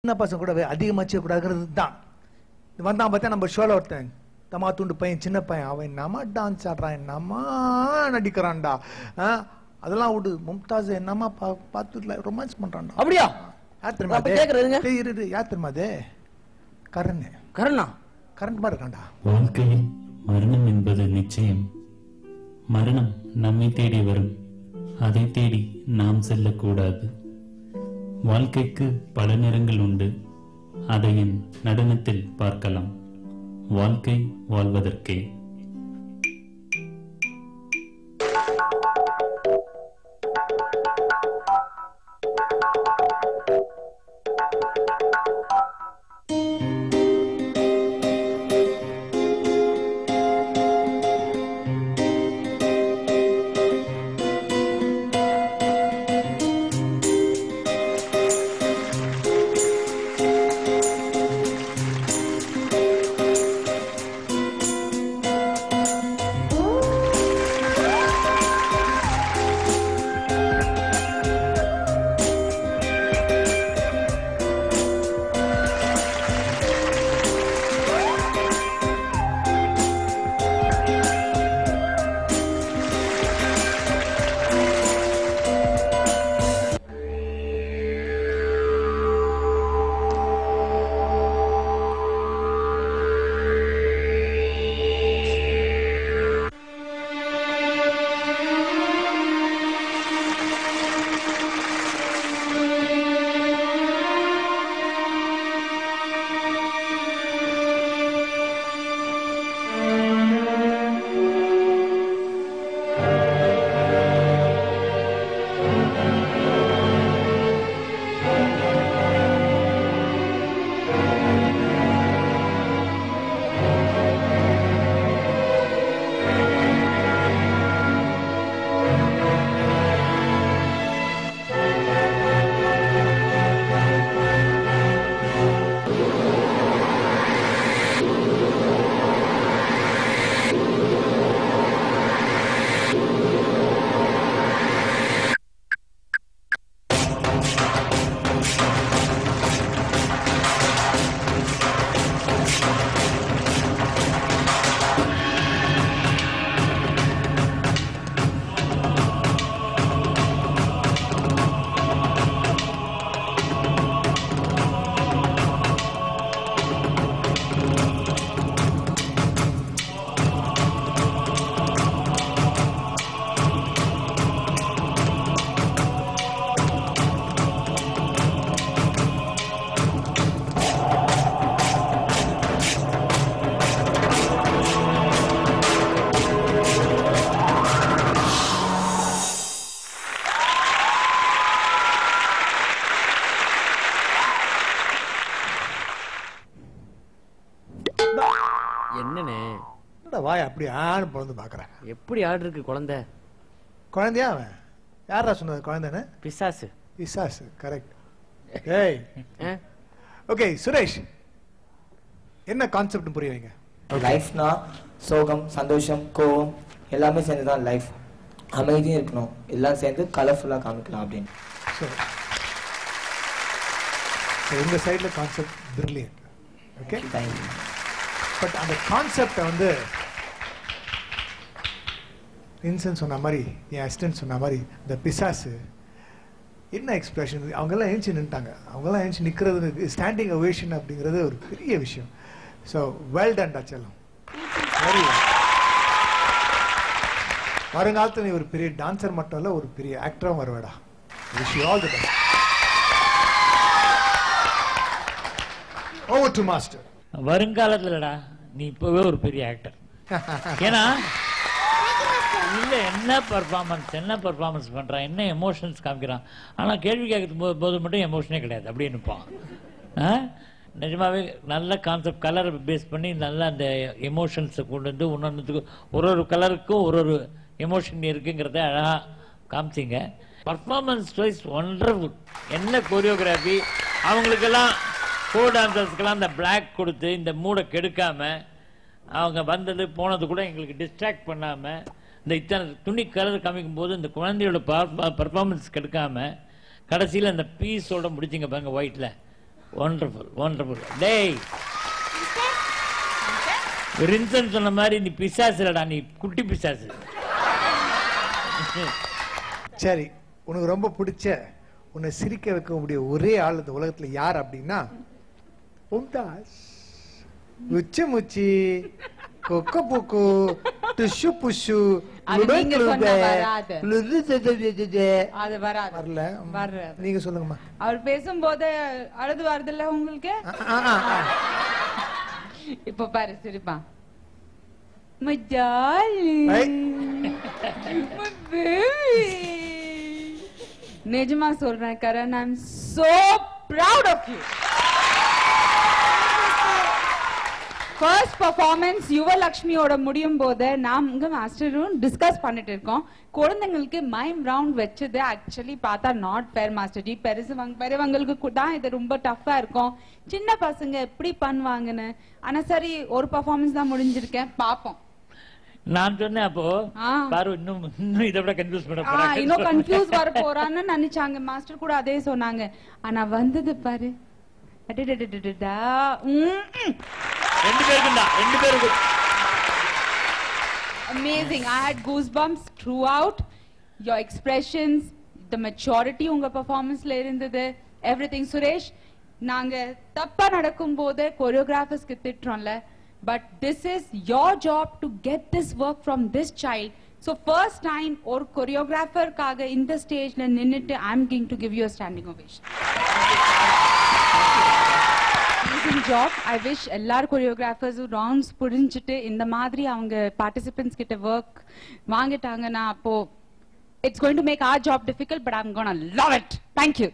சின்ன பசங்க கூட அதிகமாச்சு கூடாதுங்கிறது தான். வந்தான் பார்த்தா நம்ம ஷோல ஒருத்தன் தமா துண்டு பையன், சின்ன பையன், அவன் என்னமா டான்ஸ் ஆடுறான், என்னமா நடிக்கிறான்டா. அதெல்லாம் விடு, மும்தாஸ் என்னமா பார்த்து ரொமான்ஸ் பண்றான்டா. அப்படியா? யார் தெரியுமா? யார் தெரியுமா? அது கரண் மாதிரி இருக்கான்டா. வாழ்க்கையில் மரணம் என்பது நிச்சயம். மரணம் நம்மை தேடி வரும், அதை தேடி நாம் செல்லக்கூடாது. வாழ்க்கைக்கு பல நிறங்கள் உண்டு, அதை என் நடனத்தில் பார்க்கலாம். வாழ்க்கை வாழ்வதற்கே. வாய் அப்படி ஆடு பிறந்து பாக்குறேன். எப்படி ஆடு இருக்கு குழந்தை? குழந்தையா? அவன் யாரா சொன்னது குழந்தைன்னு? பிசாசு. பிசாசு, கரெக்ட். ஏய் ஓகே சுரேஷ், என்ன கான்செப்ட் புரிய வைங்க. லைஃப்னா சோகம், சந்தோஷம், கோவம் எல்லாமே சேர்ந்து தான் லைஃப். அமைதியும் இருக்கணும், எல்லாம் சேர்ந்து கலர்ஃபுல்லாக காமிக்கலாம் அப்படின்னு. இந்த சைடில் concept brilliant. Okay thank you. But அந்த கான்செப்டை வந்து இன்சன் சொன்ன மாதிரி, என் அசிஸ்டன்ட் சொன்ன மாதிரி, இந்த பிசாசு என்ன எக்ஸ்பிரஷன், அவங்கெல்லாம் எழுச்சி நின்ட்டாங்க. அவங்கெல்லாம் எழுச்சி நிற்கிறது, ஸ்டாண்டிங் ஒவேஷன் அப்படிங்கிறது ஒரு பெரிய விஷயம். ஸோ வெல் டன் செல்லம், வெரி வெல். வருங்காலத்தில் நீ ஒரு பெரிய டான்சர் மட்டும் இல்லை, ஒரு பெரிய ஆக்டரும் வருவேடா. Wish you all the best. Over to master. வருங்காலத்துலடா நீ இப்பவே ஒரு பெரிய ஆக்டர். ஏன்னா இல்ல என்ன பர்ஃபார்மன்ஸ் பண்றான், என்ன எமோஷன்ஸ் காமிக்கிறான். ஆனா கேள்வி கேட்கறது போது மட்டும் எமோஷனே கிடையாது, அப்படியே நிற்பான். நிஜமாவே நல்ல கான்செப்ட், கலரை பேஸ் பண்ணி நல்லா அந்த எமோஷன்ஸை கொண்டு வந்து ஒன்னொன்றுக்கு ஒரு கலருக்கும் ஒரு எமோஷன் இருக்குங்கிறத அழகா காமிச்சிங்க. Performance wise wonderful. என்ன கோரியோகிராஃபி, அவங்களுக்கெல்லாம் கோ டான்சர்ஸ்க்கெல்லாம் அந்த பிளாக் கொடுத்து இந்த மூடை கெடுக்காம, அவங்க வந்தது போனது கூட எங்களுக்கு டிஸ்ட்ராக்ட் பண்ணாம, இந்த இத்தனை துணி கலர் காமிக்கும் போது இந்த குழந்தையோட பர்ஃபார்மன்ஸ் கெடுக்காம கடைசியில் அந்த பீஸோட முடிச்சிங்க பாருங்க ஒயிட்ல. Wonderful wonderful. டேய் வின்சென்ட் சொன்ன மாதிரி நீ பிசாசு இல்லடா, நீ குட்டி பிசாசு. சரி, உனக்கு ரொம்ப பிடிச்ச உன்னை சிரிக்க வைக்க முடிய ஒரே ஆள் இந்த உலகத்துல யார் அப்படின்னா மும்தாஸ். உச்சி முச்சி கொக்க பூக்கு டுஷு புஷு அது நீங்க சொன்னா வராது. அது வராது. வரல. வராது. நீங்க சொல்லுங்கம்மா. அவர் பேசும்போது அழுது வருது இல்ல உங்களுக்கு? இப்ப பாரு சிரிப்பா. My darling. My baby. நிஜமா சொல்றேன் Karan, I'm so proud of you. First performance யுவலக்ஷ்மியோட முடியும் போது நாங்க மாஸ்டரும் டிஸ்கஸ் பண்ணிட்டு இருக்கோம். குழந்தைங்களுக்கு மைம் ரவுண்ட் வச்சது ஆக்சுவலி பார்த்தா நாட் ஃபேர் மாஸ்டர் ஜி. பெரியவங்களுக்கு தான் இது ரொம்ப டஃபா இருக்கும். சின்ன பசங்க எப்படி பண்ணுவாங்கன்னு. ஆனா சரி, ஒரு பர்ஃபார்மன்ஸ் தான் முடிஞ்சிருக்கேன், பாப்போம். நான் சொன்னேன் அப்போ பாரு இன்னும் இதை விட கன்ஃபியூஸ் பண்ண போறாங்க, இன்னும் கன்ஃபியூஸ் வர போறான்னு நினைச்சாங்க. மாஸ்டர் கூட அதே சொன்னாங்க. ஆனா வந்தது பாரு, ரெண்டு பேருக்கு amazing. I had goosebumps throughout. Your expressions, the maturity unga performance la irundhathu, everything. Suresh, naanga tappa nadakkumbodhu choreographers ku thitronla, but this is your job to get this work from this child. So first time or choreographer kaga in the stage la ninnittu I am going to give you a standing ovation. Amazing job. I wish எல்லார் choreographers rounds புரிஞ்சிட்டு இந்த மாதிரி அவங்க participants கிட்ட work வாங்கிட்டாங்கன்னா அப்போ it's going to make our job difficult, but I'm going to love it. Thank you.